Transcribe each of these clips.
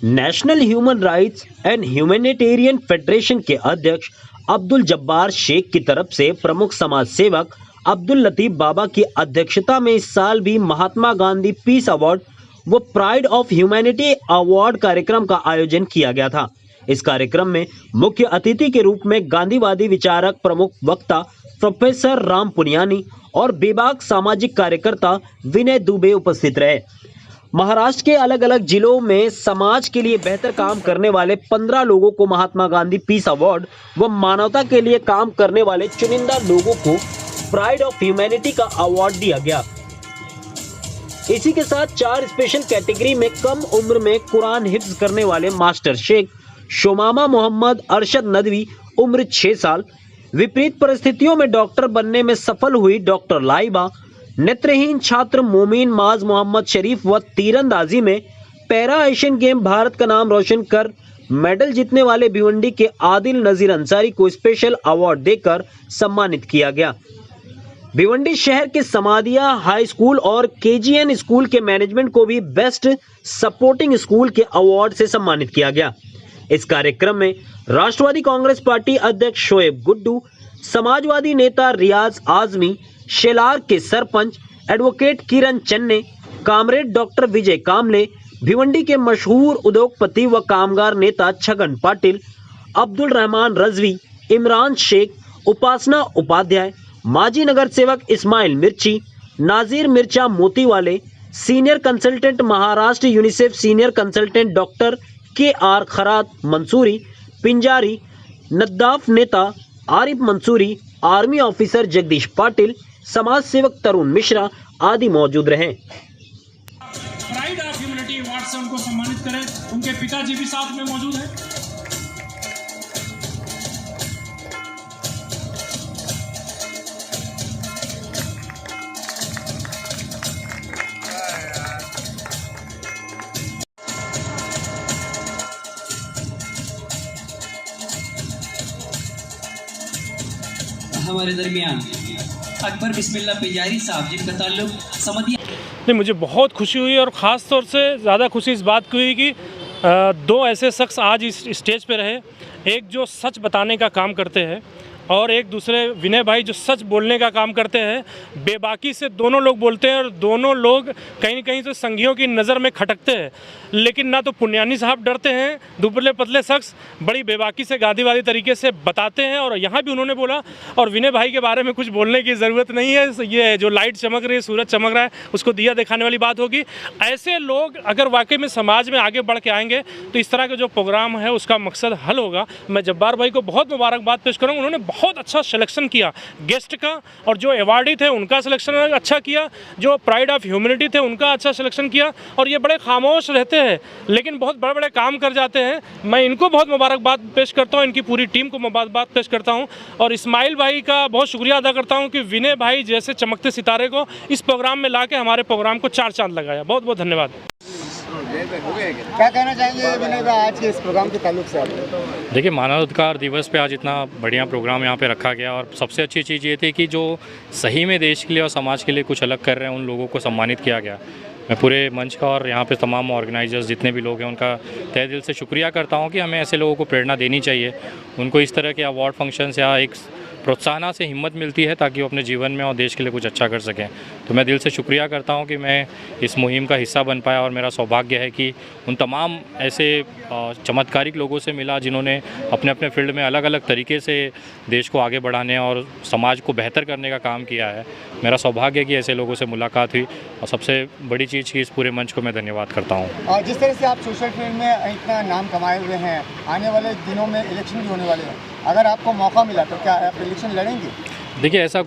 National human rights and humanitarian federation के अध्यक्ष अब्दुल जब्बार शेख की तरफ से प्रमुख समाज सेवक अब्दुल लतीफ बाबा की अध्यक्षता में इस साल भी महात्मा गांधी पीस अवार्ड व प्राइड ऑफ ह्यूमैनिटी अवार्ड कार्यक्रम का आयोजन किया गया था। इस कार्यक्रम में मुख्य अतिथि के रूप में गांधीवादी विचारक, प्रमुख वक्ता प्रोफेसर राम पुनियानी और बेबाक सामाजिक कार्यकर्ता विनय दुबे उपस्थित रहे। महाराष्ट्र के अलग अलग जिलों में समाज के लिए बेहतर काम करने वाले 15 लोगों को महात्मा गांधी पीस अवार्ड व मानवता के लिए काम करने वाले चुनिंदा लोगों को प्राइड ऑफ ह्यूमैनिटी का अवार्ड दिया गया। इसी के साथ 4 स्पेशल कैटेगरी में कम उम्र में कुरान हिफ्ज करने वाले मास्टर शेख शोमामा मोहम्मद अरशद नदवी उम्र 6 साल, विपरीत परिस्थितियों में डॉक्टर बनने में सफल हुई डॉक्टर लाइबा, नेत्रहीन छात्र मोमीन माज मोहम्मद शरीफ व तीरंदाजी में पैरा एशियन गेम भारत का नाम रोशन कर मेडल जीतने वाले भिवंडी के आदिल नजीर अंसारी को स्पेशल अवार्ड देकर सम्मानित किया गया। भिवंडी शहर के समादिया हाई स्कूल और केजीएन स्कूल के मैनेजमेंट को भी बेस्ट सपोर्टिंग स्कूल के अवार्ड से सम्मानित किया गया। इस कार्यक्रम में राष्ट्रवादी कांग्रेस पार्टी अध्यक्ष शोएब गुड्डू, समाजवादी नेता रियाज आजमी, शेलार के सरपंच एडवोकेट किरण चन्ने, कामरेड डॉक्टर विजय कामले, भिवंडी के मशहूर उद्योगपति व कामगार नेता छगन पाटिल, अब्दुल रहमान रजवी, इमरान शेख, उपासना उपाध्याय, माजी नगर सेवक Ismail Mirchi, Nazir Mircha Motiwale, senior consultant Maharashtra UNICEF senior consultant doctor KR Kharat Mansuri, Pinjari, Naddaf नेता आरिफ मंसूरी, आर्मी ऑफिसर जगदीश पाटिल, समाज सेवक तरुण मिश्रा आदि मौजूद रहे। प्राइड ऑफ ह्यूमैनिटी अवार्ड से उनको सम्मानित करें। उनके पिताजी भी साथ में मौजूद हैं। हमारे दरमियान अकबर बिस्मिल्लाह पिंजारी साहब जिनका ताल्लुक समदिया। नहीं, मुझे बहुत खुशी हुई और ख़ास तौर से ज़्यादा खुशी इस बात की हुई कि 2 ऐसे शख्स आज इस स्टेज पे रहे, एक जो सच बताने का काम करते हैं और एक दूसरे विनय भाई जो सच बोलने का काम करते हैं। बेबाकी से दोनों लोग बोलते हैं और दोनों लोग कहीं न कहीं से संघियों की नज़र में खटकते हैं, लेकिन ना तो पुनियानी साहब डरते हैं, दुबले पतले शख्स बड़ी बेबाकी से गांधीवादी तरीके से बताते हैं। और यहाँ भी उन्होंने बोला, और विनय भाई के बारे में कुछ बोलने की ज़रूरत नहीं है, ये जो लाइट चमक रही है, सूरज चमक रहा है, उसको दिया दिखाने वाली बात होगी। ऐसे लोग अगर वाकई में समाज में आगे बढ़ के आएंगे तो इस तरह का जो प्रोग्राम है उसका मकसद हल होगा। मैं जब्बार भाई को बहुत मुबारकबाद पेश करूँगा, उन्होंने बहुत अच्छा सिलेक्शन किया गेस्ट का, और जो अवार्डी थे उनका सिलेक्शन अच्छा किया, जो प्राइड ऑफ ह्यूमैनिटी थे उनका अच्छा सिलेक्शन किया। और ये बड़े खामोश रहते हैं लेकिन बहुत बड़े बड़े काम कर जाते हैं। मैं इनको बहुत मुबारकबाद पेश करता हूँ, इनकी पूरी टीम को मुबारकबाद पेश करता हूँ और इस्माइल भाई का बहुत शुक्रिया अदा करता हूँ कि विनय भाई जैसे चमकते सितारे को इस प्रोग्राम में ला के हमारे प्रोग्राम को 4 चांद लगाया। बहुत बहुत धन्यवाद। क्या कहना चाहेंगे विनय भाई आज के इस प्रोग्राम के ताल्लुक से? देखिए, मानवाधिकार दिवस पे आज इतना बढ़िया प्रोग्राम यहाँ पे रखा गया और सबसे अच्छी चीज़ ये थी कि जो सही में देश के लिए और समाज के लिए कुछ अलग कर रहे हैं उन लोगों को सम्मानित किया गया। मैं पूरे मंच का और यहाँ पे तमाम ऑर्गेनाइजर्स जितने भी लोग हैं उनका तहे दिल से शुक्रिया करता हूँ कि हमें ऐसे लोगों को प्रेरणा देनी चाहिए। उनको इस तरह के अवार्ड फंक्शंस या एक प्रोत्साहन से हिम्मत मिलती है ताकि वो अपने जीवन में और देश के लिए कुछ अच्छा कर सकें। तो मैं दिल से शुक्रिया करता हूं कि मैं इस मुहिम का हिस्सा बन पाया और मेरा सौभाग्य है कि उन तमाम ऐसे चमत्कारिक लोगों से मिला जिन्होंने अपने अपने फील्ड में अलग अलग तरीके से देश को आगे बढ़ाने और समाज को बेहतर करने का काम किया है। मेरा सौभाग्य है कि ऐसे लोगों से मुलाकात हुई और सबसे बड़ी चीज़ की इस पूरे मंच को मैं धन्यवाद करता हूँ। और जिस तरह से आप सोशल फील्ड में इतना नाम कमाए हुए हैं, आने वाले दिनों में इलेक्शन भी होने वाले हैं, अगर आपको मौका मिला तो क्या आप इलेक्शन लड़ेंगे? देखिए, ऐसा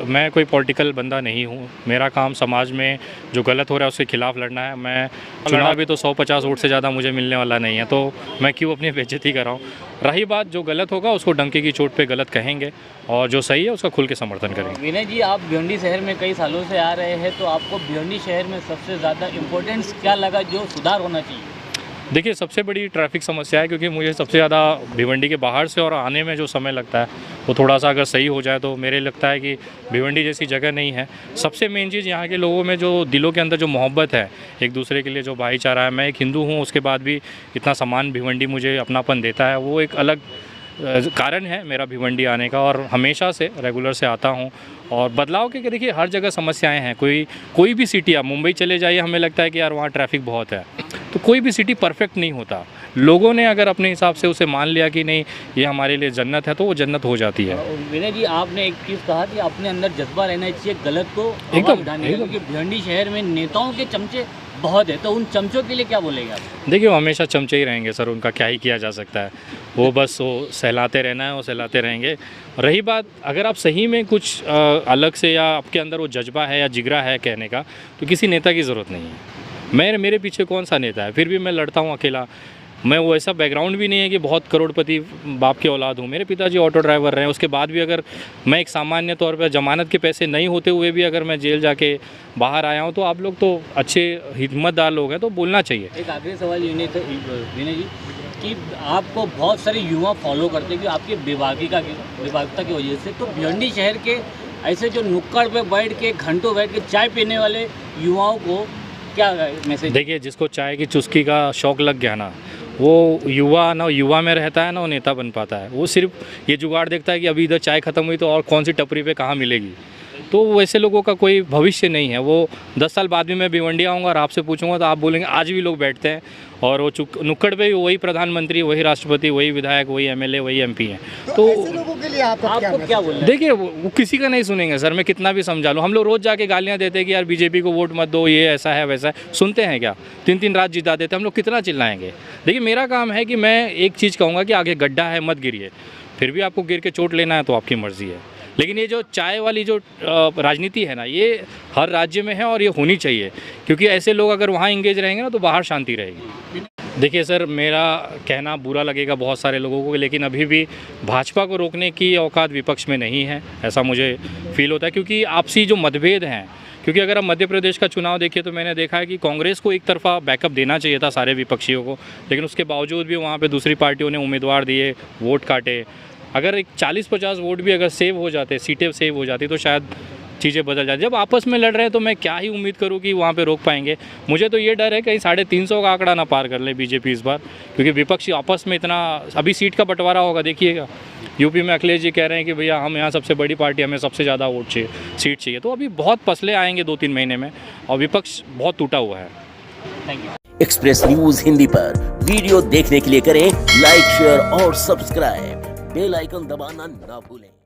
मैं कोई पॉलिटिकल बंदा नहीं हूँ। मेरा काम समाज में जो गलत हो रहा है उसके खिलाफ लड़ना है। मैं चुनाव भी तो 150 वोट से ज़्यादा मुझे मिलने वाला नहीं है, तो मैं क्यों अपनी बेइज्जती कराऊँ। रही बात जो गलत होगा उसको डंके की चोट पे गलत कहेंगे और जो सही है उसका खुल के समर्थन करेंगे। विनय जी, आप भिवंडी शहर में कई सालों से आ रहे हैं, तो आपको भिवंडी शहर में सबसे ज़्यादा इम्पोर्टेंस क्या लगा, जो सुधार होना चाहिए? देखिए सबसे बड़ी ट्रैफिक समस्या है, क्योंकि मुझे सबसे ज़्यादा भिवंडी के बाहर से और आने में जो समय लगता है वो थोड़ा सा अगर सही हो जाए तो मेरे लगता है कि भिवंडी जैसी जगह नहीं है। सबसे मेन चीज़ यहाँ के लोगों में जो दिलों के अंदर जो मोहब्बत है एक दूसरे के लिए, जो भाईचारा है। मैं एक हिंदू हूँ, उसके बाद भी इतना सम्मान भिवंडी मुझे अपनापन देता है, वो एक अलग कारण है मेरा भिवंडी आने का। और हमेशा से रेगुलर से आता हूँ। और बदलाव के देखिए हर जगह समस्याएं हैं। कोई भी सिटी, आप मुंबई चले जाइए, हमें लगता है कि यार वहाँ ट्रैफिक बहुत है। तो कोई भी सिटी परफेक्ट नहीं होता। लोगों ने अगर अपने हिसाब से उसे मान लिया कि नहीं ये हमारे लिए जन्नत है, तो वो जन्नत हो जाती है। विनय जी, आपने एक चीज़ कहा कि अपने अंदर जज्बा रहना चाहिए गलत को एकदम, उठाने का, क्योंकि भिवंडी शहर में नेताओं के चमचे बहुत है, तो उन चमचों के लिए क्या बोलेंगे आप? देखिए वो हमेशा चमचे ही रहेंगे सर, उनका क्या ही किया जा सकता है। वो बस वो सहलाते रहना है, वो सहलाते रहेंगे। रही बात अगर आप सही में कुछ अलग से या आपके अंदर वो जज्बा है या जिगरा है कहने का, तो किसी नेता की ज़रूरत नहीं है। मेरे पीछे कौन सा नेता है, फिर भी मैं लड़ता हूँ अकेला। मैं वो ऐसा बैकग्राउंड भी नहीं है कि बहुत करोड़पति बाप की औलाद हूँ। मेरे पिताजी ऑटो ड्राइवर रहे हैं, उसके बाद भी अगर मैं एक सामान्य तौर पर जमानत के पैसे नहीं होते हुए भी अगर मैं जेल जाके बाहर आया हूँ, तो आप लोग तो अच्छे हिम्मतदार लोग हैं, तो बोलना चाहिए। एक आखिरी सवाल विनय जी कि आपको बहुत सारे युवा फॉलो करते हैं कि आपकी विभागता की वजह से, तो भिवंडी शहर के ऐसे जो नुक्कड़ पे बैठ के घंटों बैठ के चाय पीने वाले युवाओं को क्या मैसेज? देखिए जिसको चाय की चुस्की का शौक़ लग गया ना, वो युवा में रहता है ना वो नेता बन पाता है। वो सिर्फ ये जुगाड़ देखता है कि अभी इधर चाय ख़त्म हुई तो और कौन सी टपरी पे कहाँ मिलेगी। तो वैसे लोगों का कोई भविष्य नहीं है। वो 10 साल बाद भी मैं भिवंडी आऊँगा और आपसे पूछूंगा तो आप बोलेंगे आज भी लोग बैठते हैं, और वो नुक्कड़ पे वही प्रधानमंत्री, वही राष्ट्रपति, वही विधायक, वही एमएलए, वही एमपी हैं। तो ऐसे लोगों के लिए आपको क्या बोलना है? देखिए वो किसी का नहीं सुनेंगे सर, मैं कितना भी समझा लूँ। हम लोग रोज़ जाके गालियाँ देते हैं कि यार बीजेपी को वोट मत दो, ये ऐसा है वैसा है। सुनते हैं क्या? 3-3 रात जिता देते, हम लोग कितना चिल्लाएंगे। देखिए मेरा काम है कि मैं एक चीज़ कहूँगा कि आगे गड्ढा है मत गिरिए, फिर भी आपको गिर के चोट लेना है तो आपकी मर्ज़ी है। लेकिन ये जो चाय वाली जो राजनीति है ना, ये हर राज्य में है और ये होनी चाहिए, क्योंकि ऐसे लोग अगर वहाँ इंगेज रहेंगे ना तो बाहर शांति रहेगी। देखिए सर, मेरा कहना बुरा लगेगा बहुत सारे लोगों को, लेकिन अभी भी भाजपा को रोकने की औकात विपक्ष में नहीं है, ऐसा मुझे फील होता है। क्योंकि आपसी जो मतभेद हैं, क्योंकि अगर आप मध्य प्रदेश का चुनाव देखिए तो मैंने देखा है कि कांग्रेस को एक तरफा बैकअप देना चाहिए था सारे विपक्षियों को, लेकिन उसके बावजूद भी वहाँ पे दूसरी पार्टियों ने उम्मीदवार दिए, वोट काटे। अगर एक 40-50 वोट भी अगर सेव हो जाते, सीटें सेव हो जाती, तो शायद चीज़ें बदल जाती। जब आपस में लड़ रहे हैं तो मैं क्या ही उम्मीद करूं कि वहाँ पे रोक पाएंगे। मुझे तो ये डर है कहीं 350 का आंकड़ा ना पार कर ले बीजेपी इस बार, क्योंकि विपक्षी आपस में इतना, अभी सीट का बंटवारा होगा देखिएगा। यूपी में अखिलेश जी कह रहे हैं कि भैया हम यहाँ सबसे बड़ी पार्टी, हमें सबसे ज़्यादा सीट चाहिए। तो अभी बहुत फसले आएंगे 2-3 महीने में, और विपक्ष बहुत टूटा हुआ है। Thank you. Express news Hindi पर वीडियो देखने के लिए करें लाइक, शेयर और सब्सक्राइब। बेल आइकन दबाना ना भूलें।